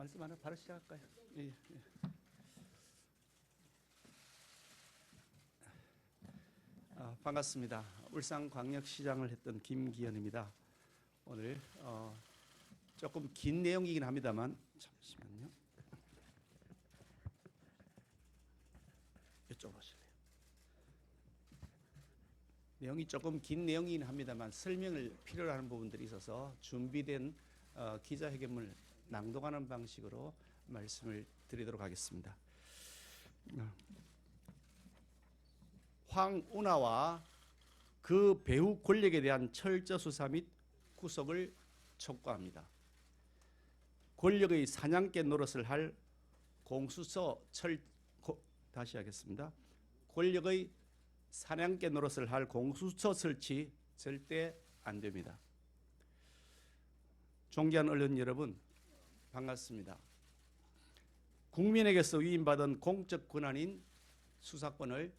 말씀 하나 바로 시작할까요? 예, 예. 반갑습니다. 울산광역시장을 했던 김기현입니다. 오늘 조금 긴 내용이긴 합니다만 잠시만요. 이쪽으로 오실래요? 내용이 조금 긴 내용이긴 합니다만 설명을 필요로 하는 부분들이 있어서 준비된 기자회견문을 낭독하는 방식으로 말씀을 드리도록 하겠습니다. 황운하와 그 배후 권력에 대한 철저 수사 및 구속을 촉구합니다. 권력의 사냥개 노릇을 할 공수처 다시 하겠습니다. 권력의 사냥개 노릇을 할 공수처 설치 절대 안 됩니다. 존귀한 언론 여러분, 반갑습니다. 국민에게서 위임받은 공적 권한인 수사권을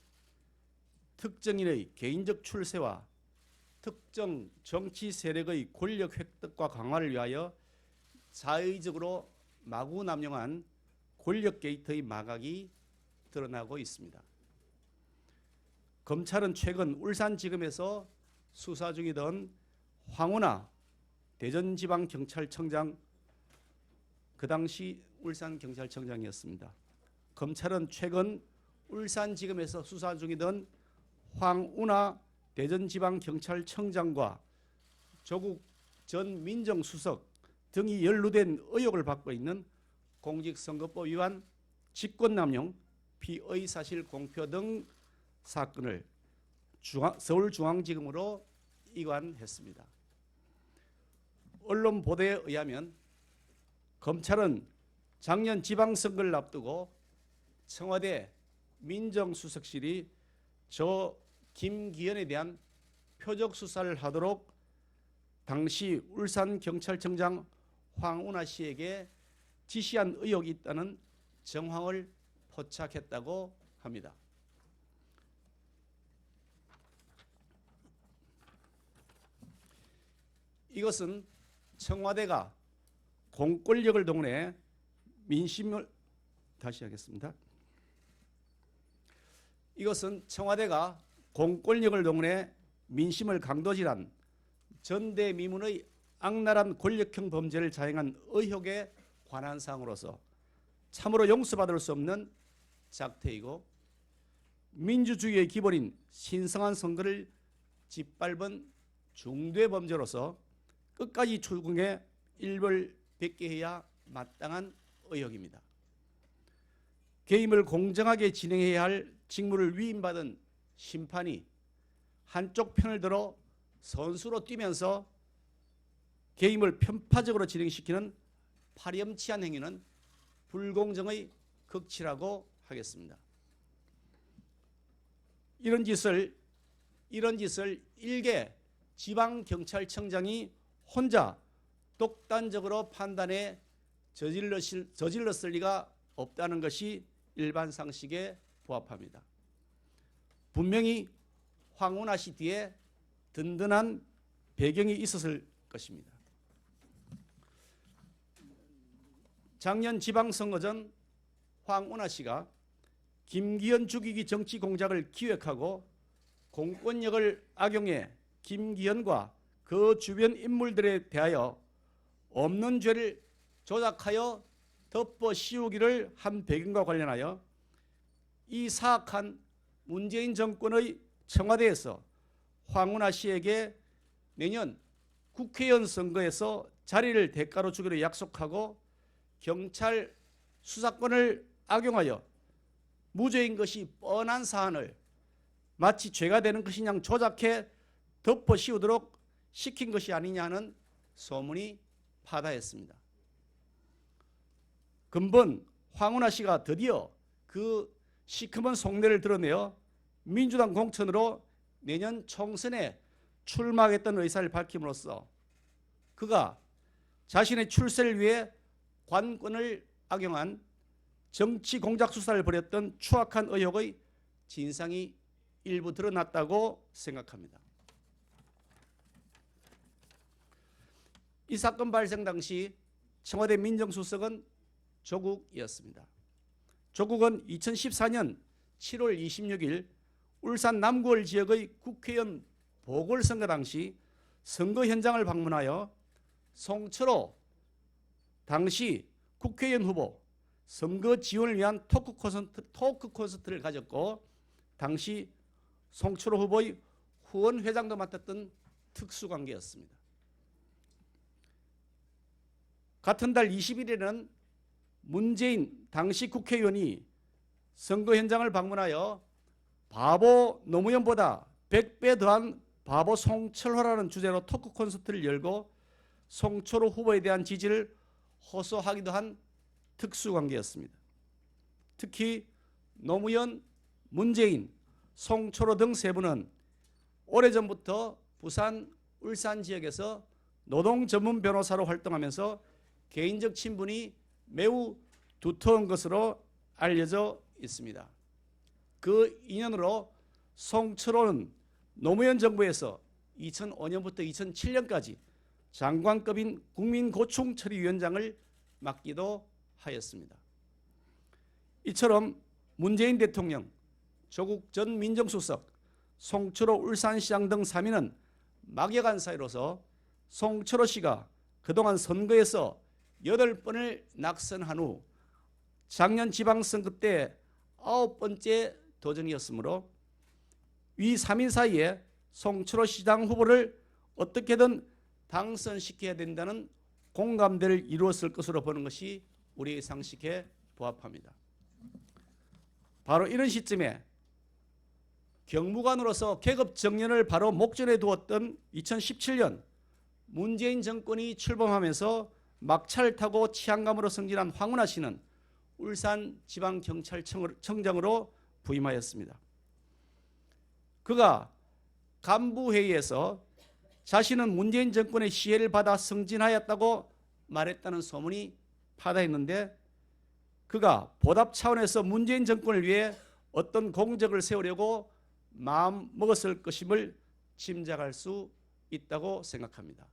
특정인의 개인적 출세와 특정 정치 세력의 권력 획득과 강화를 위하여 자의적으로 마구 남용한 권력 게이트의 마각이 드러나고 있습니다. 검찰은 최근 울산지검에서 수사 중이던 황운하 대전지방경찰청장, 그 당시 울산경찰청장이었습니다. 검찰은 최근 울산지검에서 수사 중이던 황운하 대전지방경찰청장과 조국 전 민정수석 등이 연루된 의혹을 받고 있는 공직선거법 위반, 직권남용, 피의사실 공표 등 사건을 서울중앙지검으로 이관했습니다. 언론 보도에 의하면 검찰은 작년 지방선거를 앞두고 청와대 민정수석실이 저 김기현에 대한 표적 수사를 하도록 당시 울산경찰청장 황운하 씨에게 지시한 의혹이 있다는 정황을 포착했다고 합니다. 이것은 청와대가 공권력을 동원해 민심을 다시 하겠습니다. 이것은 청와대가 공권력을 동원해 민심을 강도질한 전대미문의 악랄한 권력형 범죄를 자행한 의혹에 관한 사항으로서 참으로 용서받을 수 없는 작태이고 민주주의의 기본인 신성한 선거를 짓밟은 중대 범죄로서 끝까지 추궁해 일벌백계해야 마땅한 의혹입니다. 개임을 공정하게 진행해야 할 직무를 위임받은 심판이 한쪽 편을 들어 선수로 뛰면서 개임을 편파적으로 진행시키는 파렴치한 행위는 불공정의 극치라고 하겠습니다. 이런 짓을 일개 지방경찰청장이 혼자 독단적으로 판단해 저질렀을 리가 없다는 것이 일반 상식에 부합합니다. 분명히 황운하 씨 뒤에 든든한 배경이 있었을 것입니다. 작년 지방선거 전 황운하 씨가 김기현 죽이기 정치 공작을 기획하고 공권력을 악용해 김기현과 그 주변 인물들에 대하여 없는 죄를 조작하여 덮어 씌우기를 한 배경과 관련하여 이 사악한 문재인 정권의 청와대에서 황운하 씨에게 내년 국회의원 선거에서 자리를 대가로 주기로 약속하고 경찰 수사권을 악용하여 무죄인 것이 뻔한 사안을 마치 죄가 되는 것이냐 조작해 덮어 씌우도록 시킨 것이 아니냐는 소문이 파다했습니다. 근본 황운하 씨가 드디어 그 시커먼 속내를 드러내어 민주당 공천으로 내년 총선에 출마하겠다는 의사를 밝힘으로써 그가 자신의 출세를 위해 관권을 악용한 정치 공작 수사를 벌였던 추악한 의혹의 진상이 일부 드러났다고 생각합니다. 이 사건 발생 당시 청와대 민정수석은 조국이었습니다. 조국은 2014년 7월 26일 울산 남구을 지역의 국회의원 보궐선거 당시 선거 현장을 방문하여 송철호 당시 국회의원 후보 선거 지원을 위한 토크 콘서트를 가졌고, 당시 송철호 후보의 후원 회장도 맡았던 특수관계였습니다. 같은 달 20일에는 문재인 당시 국회의원이 선거 현장을 방문하여 바보 노무현보다 100배 더한 바보 송철호라는 주제로 토크 콘서트를 열고 송철호 후보에 대한 지지를 호소하기도 한 특수관계였습니다. 특히 노무현, 문재인, 송철호 등 세 분은 오래전부터 부산, 울산 지역에서 노동 전문 변호사로 활동하면서 개인적 친분이 매우 두터운 것으로 알려져 있습니다. 그 인연으로 송철호는 노무현 정부에서 2005년부터 2007년까지 장관급인 국민고충처리위원장을 맡기도 하였습니다. 이처럼 문재인 대통령, 조국 전 민정수석, 송철호 울산시장 등 3인은 막역한 사이로서 송철호 씨가 그동안 선거에서 8번을 낙선한 후 작년 지방선거 때 9번째 도전이었으므로 위 3인 사이에 송철호 시장 후보를 어떻게든 당선시켜야 된다는 공감대를 이루었을 것으로 보는 것이 우리의 상식에 부합합니다. 바로 이런 시점에 경무관으로서 계급 정년을 바로 목전에 두었던 2017년 문재인 정권이 출범하면서 막차를 타고 치안감으로 승진한 황운하 씨는 울산지방경찰청장으로 부임하였습니다. 그가 간부회의에서 자신은 문재인 정권의 시해를 받아 승진하였다고 말했다는 소문이 파다했는데, 그가 보답 차원에서 문재인 정권을 위해 어떤 공적을 세우려고 마음 먹었을 것임을 짐작할 수 있다고 생각합니다.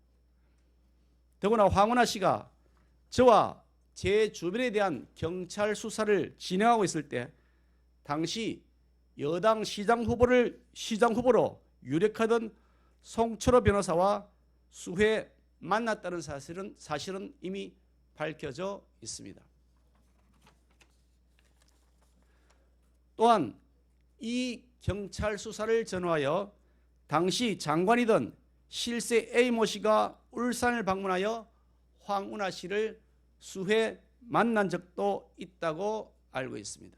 더구나 황운하 씨가 저와 제 주변에 대한 경찰 수사를 진행하고 있을 때 당시 여당 시장 후보로 유력하던 송철호 변호사와 수회 만났다는 사실은 이미 밝혀져 있습니다. 또한 이 경찰 수사를 전후하여 당시 장관이던 실세 A모 씨가 울산을 방문하여 황운하 씨를 수회 만난 적도 있다고 알고 있습니다.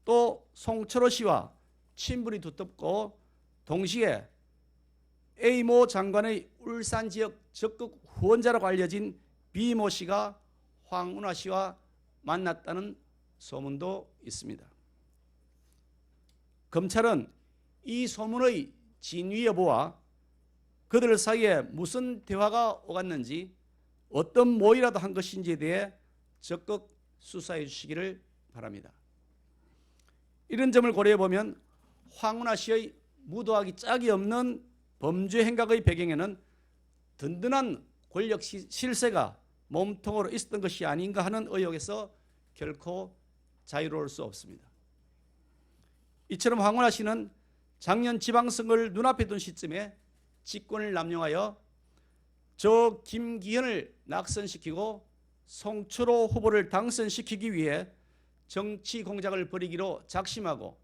또 송철호 씨와 친분이 두텁고 동시에 A모 장관의 울산 지역 적극 후원자라고 알려진 B모 씨가 황운하 씨와 만났다는 소문도 있습니다. 검찰은 이 소문의 진위 여부와 그들 사이에 무슨 대화가 오갔는지, 어떤 모의라도 한 것인지에 대해 적극 수사해 주시기를 바랍니다. 이런 점을 고려해 보면 황운하 씨의 무도하기 짝이 없는 범죄 행각의 배경에는 든든한 권력 실세가 몸통으로 있었던 것이 아닌가 하는 의혹에서 결코 자유로울 수 없습니다. 이처럼 황운하 씨는 작년 지방선거를 눈앞에 둔 시점에 직권을 남용하여 저 김기현을 낙선시키고 송철호 후보를 당선시키기 위해 정치 공작을 벌이기로 작심하고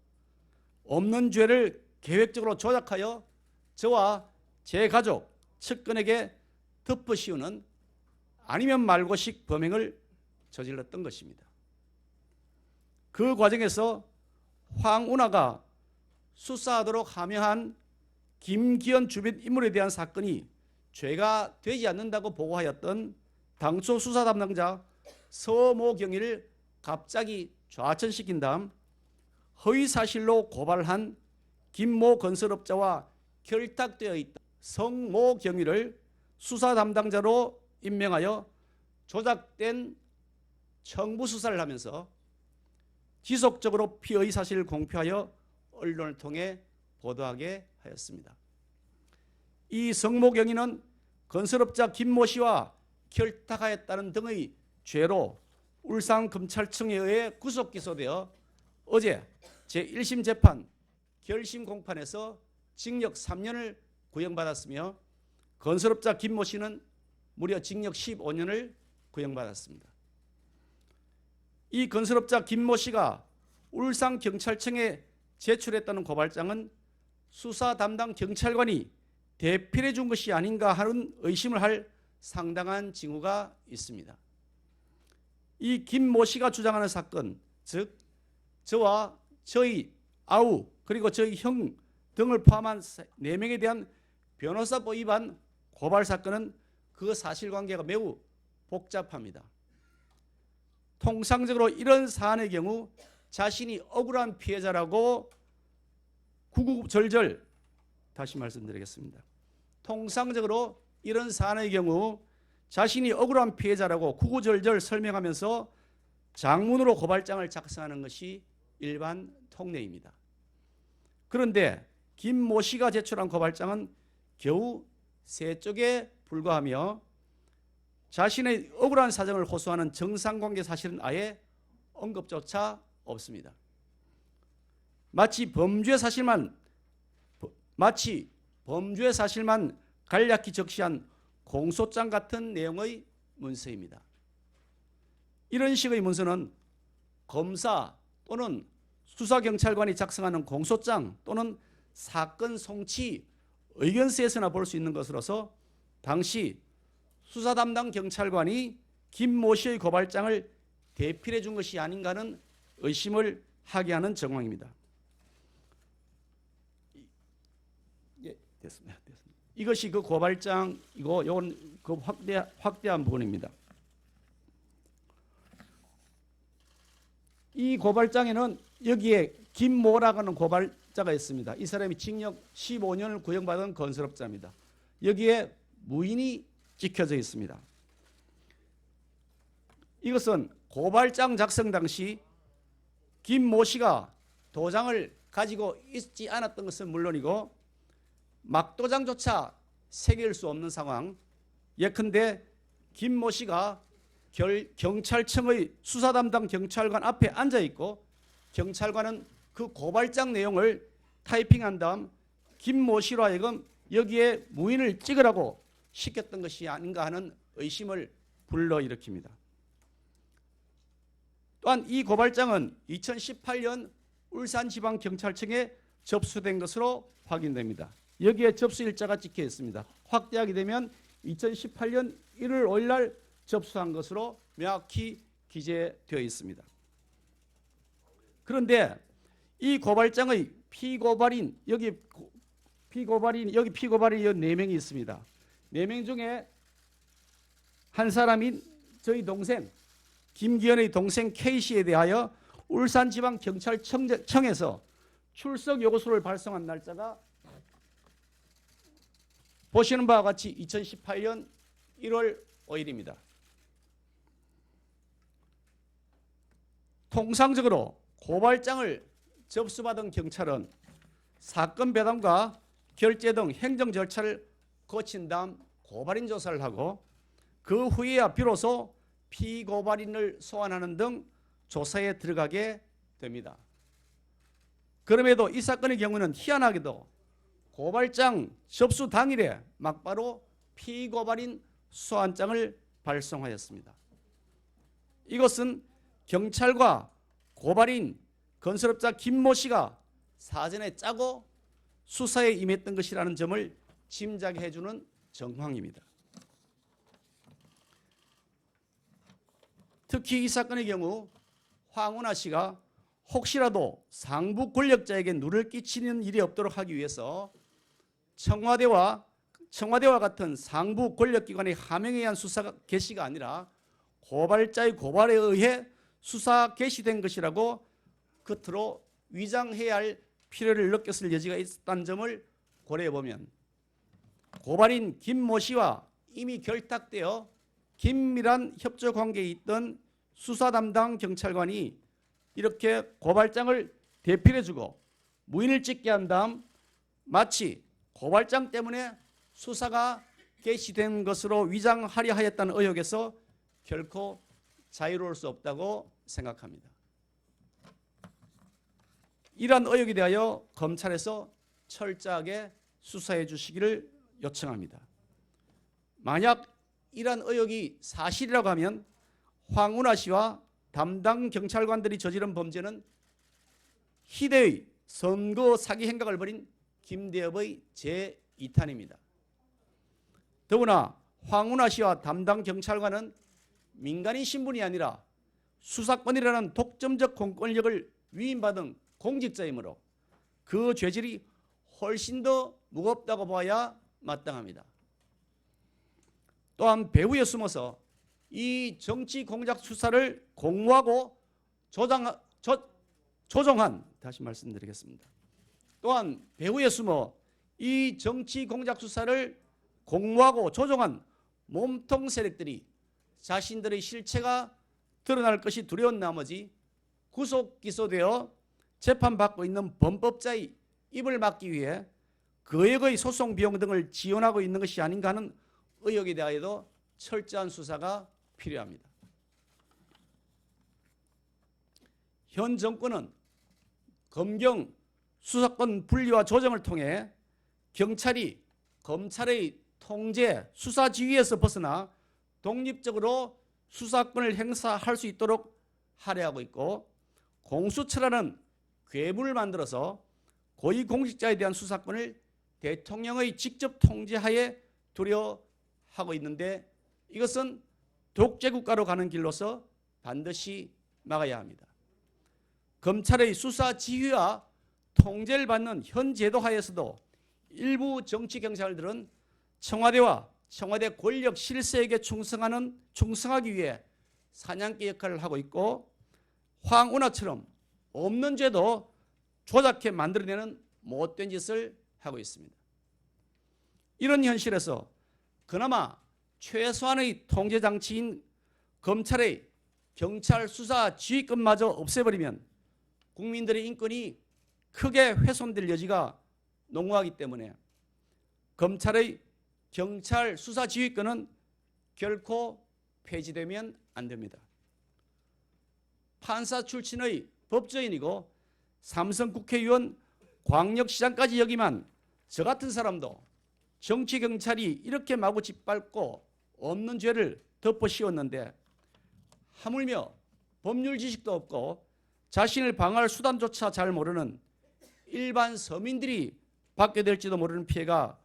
없는 죄를 계획적으로 조작하여 저와 제 가족, 측근에게 덮어씌우는 아니면 말고식 범행을 저질렀던 것입니다. 그 과정에서 황운하가 수사하도록 하명한 김기현 주변 인물에 대한 사건이 죄가 되지 않는다고 보고하였던 당초 수사 담당자 서모 경위를 갑자기 좌천시킨 다음 허위사실로 고발한 김모 건설업자와 결탁되어 있다 성모 경위를 수사 담당자로 임명하여 조작된 청부 수사를 하면서 지속적으로 피의 사실을 공표하여 언론을 통해 보도하게 하였습니다. 이 성모 경위는 건설업자 김모 씨와 결탁하였다는 등의 죄로 울산검찰청에 의해 구속 기소되어 어제 제1심 재판 결심 공판에서 징역 3년을 구형받았으며 건설업자 김모 씨는 무려 징역 15년을 구형받았습니다. 이 건설업자 김모 씨가 울산경찰청에 제출했다는 고발장은 수사 담당 경찰관이 대필해 준 것이 아닌가 하는 의심을 할 상당한 징후가 있습니다. 이 김모 씨가 주장하는 사건, 즉 저와 저희 아우 그리고 저희 형 등을 포함한 4명에 대한 변호사법 위반 고발 사건은 그 사실관계가 매우 복잡합니다. 통상적으로 이런 사안의 경우 자신이 억울한 피해자라고 구구절절, 다시 말씀드리겠습니다. 통상적으로 이런 사안의 경우 자신이 억울한 피해자라고 구구절절 설명하면서 장문으로 고발장을 작성하는 것이 일반 통례입니다. 그런데 김모 씨가 제출한 고발장은 겨우 3쪽에 불과하며 자신의 억울한 사정을 호소하는 정상관계 사실은 아예 언급조차 없습니다. 마치 범죄 사실만 간략히 적시한 공소장 같은 내용의 문서입니다. 이런 식의 문서는 검사 또는 수사경찰관이 작성하는 공소장 또는 사건 송치 의견서에서나 볼 수 있는 것으로서 당시 수사 담당 경찰관이 김모 씨의 고발장을 대필해 준 것이 아닌가 하는 의심을 하게 하는 정황입니다. 예, 됐습니다. 이것이 그 고발장이고 이건 그 확대한 부분입니다. 이 고발장에는 여기에 김모라고 하는 고발자가 있습니다. 이 사람이 징역 15년을 구형받은 건설업자입니다. 여기에 무인이 찍혀져 있습니다. 이것은 고발장 작성 당시 김모 씨가 도장을 가지고 있지 않았던 것은 물론이고 막도장조차 새길 수 없는 상황. 예컨대 김모 씨가 경찰청의 수사 담당 경찰관 앞에 앉아 있고 경찰관은 그 고발장 내용을 타이핑한 다음 김모 씨로 하여금 여기에 무인을 찍으라고 시켰던 것이 아닌가 하는 의심을 불러일으킵니다. 또한 이 고발장은 2018년 울산지방경찰청에 접수된 것으로 확인됩니다. 여기에 접수 일자가 찍혀 있습니다. 확대하게 되면 2018년 1월 5일 날 접수한 것으로 명확히 기재되어 있습니다. 그런데 이 고발장의 피고발인 여기 피고발인 4명이 있습니다. 4명 중에 한 사람인 저희 동생 김기현의 동생 K씨에 대하여 울산지방경찰청에서 출석 요구서를 발송한 날짜가 보시는 바와 같이 2018년 1월 5일입니다. 통상적으로 고발장을 접수받은 경찰은 사건 배담과 결재 등 행정 절차를 거친 다음 고발인 조사를 하고 그 후에야 비로소 피고발인을 소환하는 등 조사에 들어가게 됩니다. 그럼에도 이 사건의 경우는 희한하게도 고발장 접수 당일에 막바로 피고발인 소환장을 발송하였습니다. 이것은 경찰과 고발인 건설업자 김모 씨가 사전에 짜고 수사에 임했던 것이라는 점을 짐작해 주는 정황입니다. 특히 이 사건의 경우 황운하 씨가 혹시라도 상부 권력자에게 누를 끼치는 일이 없도록 하기 위해서 청와대와 같은 상부 권력기관의 하명에 의한 수사 개시가 아니라 고발자의 고발에 의해 수사 개시된 것이라고 겉으로 위장해야 할 필요를 느꼈을 여지가 있다는 점을 고려해 보면 고발인 김모 씨와 이미 결탁되어 긴밀한 협조 관계에 있던 수사 담당 경찰관이 이렇게 고발장을 대필해주고 무인을 찍게 한 다음 마치 고발장 때문에 수사가 개시된 것으로 위장하려 하였다는 의혹에서 결코 자유로울 수 없다고 생각합니다. 이러한 의혹에 대하여 검찰에서 철저하게 수사해 주시기를 요청합니다. 만약 이러한 의혹이 사실이라고 하면 황운하 씨와 담당 경찰관들이 저지른 범죄는 희대의 선거 사기 행각을 벌인 김대엽의 제2탄입니다. 더구나 황운하 씨와 담당 경찰관은 민간인 신분이 아니라 수사권이라는 독점적 공권력을 위임받은 공직자이므로 그 죄질이 훨씬 더 무겁다고 봐야 마땅합니다. 또한 배후에 숨어서 이 정치 공작 수사를 공모하고 조종한, 다시 말씀드리겠습니다. 또한 배후에 숨어 이 정치 공작 수사를 공모하고 조종한 몸통 세력들이 자신들의 실체가 드러날 것이 두려운 나머지 구속 기소되어 재판받고 있는 범법자의 입을 막기 위해 거액의 소송 비용 등을 지원하고 있는 것이 아닌가 하는 의혹에 대하여도 철저한 수사가 필요합니다. 현 정권은 검경 수사권 분리와 조정을 통해 경찰이 검찰의 통제, 수사 지휘에서 벗어나 독립적으로 수사권을 행사할 수 있도록 할애하고 있고, 공수처라는 괴물을 만들어서 고위공직자에 대한 수사권을 대통령의 직접 통제하에 두려 하고 있는데, 이것은 독재국가로 가는 길로서 반드시 막아야 합니다. 검찰의 수사 지휘와 통제를 받는 현 제도 하에서도 일부 정치 경찰들은 청와대와 청와대 권력 실세에게 충성하기 위해 사냥개 역할을 하고 있고, 황운하처럼 없는 죄도 조작해 만들어내는 못된 짓을 하고 있습니다. 이런 현실에서 그나마 최소한의 통제장치인 검찰의 경찰 수사 지휘권마저 없애버리면 국민들의 인권이 크게 훼손될 여지가 농후하기 때문에 검찰의 경찰 수사 지휘권은 결코 폐지되면 안 됩니다. 판사 출신의 법조인이고 삼성 국회의원, 광역시장까지 역임한 저 같은 사람도 정치 경찰이 이렇게 마구 짓밟고 없는 죄를 덮어 씌웠는데, 하물며 법률 지식도 없고 자신을 방어할 수단조차 잘 모르는 일반 서민들이 받게 될지도 모르는 피해가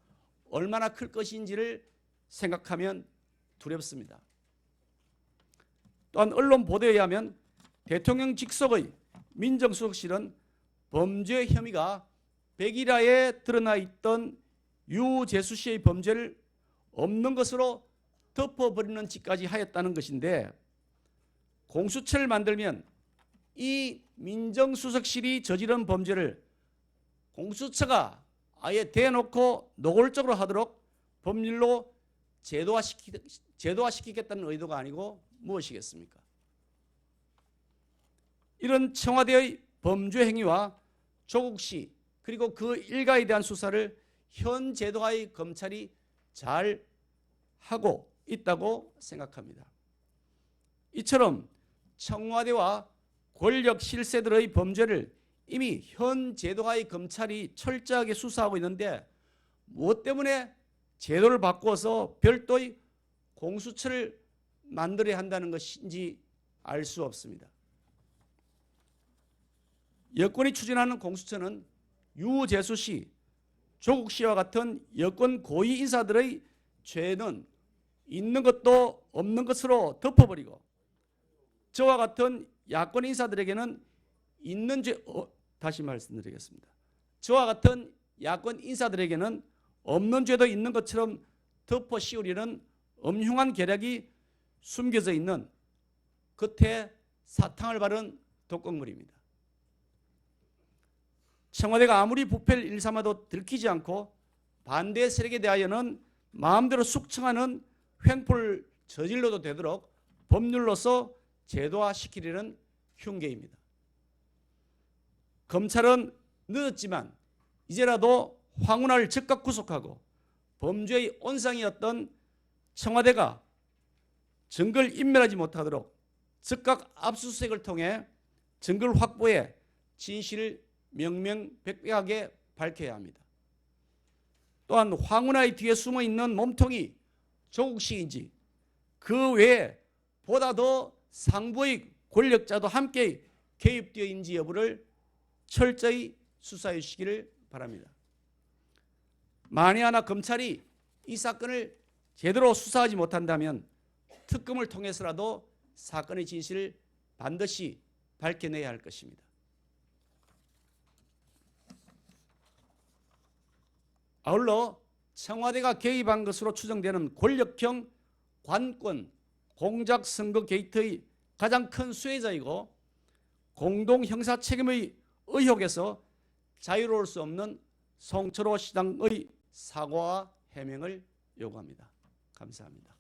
얼마나 클 것인지를 생각하면 두렵습니다. 또한 언론 보도에 의하면 대통령 직속의 민정수석실은 범죄 혐의가 백일화에 드러나 있던 유재수 씨의 범죄를 없는 것으로 덮어버리는 짓까지 하였다는 것인데, 공수처를 만들면 이 민정수석실이 저지른 범죄를 공수처가 아예 대놓고 노골적으로 하도록 법률로 제도화시키겠다는 의도가 아니고 무엇이겠습니까? 이런 청와대의 범죄 행위와 조국 씨 그리고 그 일가에 대한 수사를 현 제도하의 검찰이 잘 하고 있다고 생각합니다. 이처럼 청와대와 권력 실세들의 범죄를 이미 현 제도하의 검찰이 철저하게 수사하고 있는데, 무엇 때문에 제도를 바꾸어서 별도의 공수처를 만들어야 한다는 것인지 알 수 없습니다. 여권이 추진하는 공수처는 유재수 씨, 조국 씨와 같은 여권 고위 인사들의 죄는 있는 것도 없는 것으로 덮어버리고, 저와 같은 야권 인사들에게는 있는 죄, 다시 말씀드리겠습니다. 저와 같은 야권 인사들에게는 없는 죄도 있는 것처럼 덮어 씌우려는 엄흉한 계략이 숨겨져 있는 겉에 사탕을 바른 독극물입니다. 청와대가 아무리 부패를 일삼아도 들키지 않고 반대 세력에 대하여는 마음대로 숙청하는 횡포를 저질러도 되도록 법률로서 제도화시키려는 흉계입니다. 검찰은 늦었지만 이제라도 황운하를 즉각 구속하고 범죄의 온상이었던 청와대가 증거를 인멸하지 못하도록 즉각 압수수색을 통해 증거를 확보해 진실을 명명백백하게 밝혀야 합니다. 또한 황운하의 뒤에 숨어있는 몸통이 조국 씨인지 그 외에 보다 더 상부의 권력자도 함께 개입되어 있는지 여부를 철저히 수사해 주시기를 바랍니다. 만에 하나 검찰이 이 사건을 제대로 수사하지 못한다면 특검을 통해서라도 사건의 진실을 반드시 밝혀내야 할 것입니다. 아울러 청와대가 개입한 것으로 추정되는 권력형 관권 공작선거 게이트의 가장 큰 수혜자이고 공동 형사 책임의 의혹에서 자유로울 수 없는 송철호 시장의 사과와 해명을 요구합니다. 감사합니다.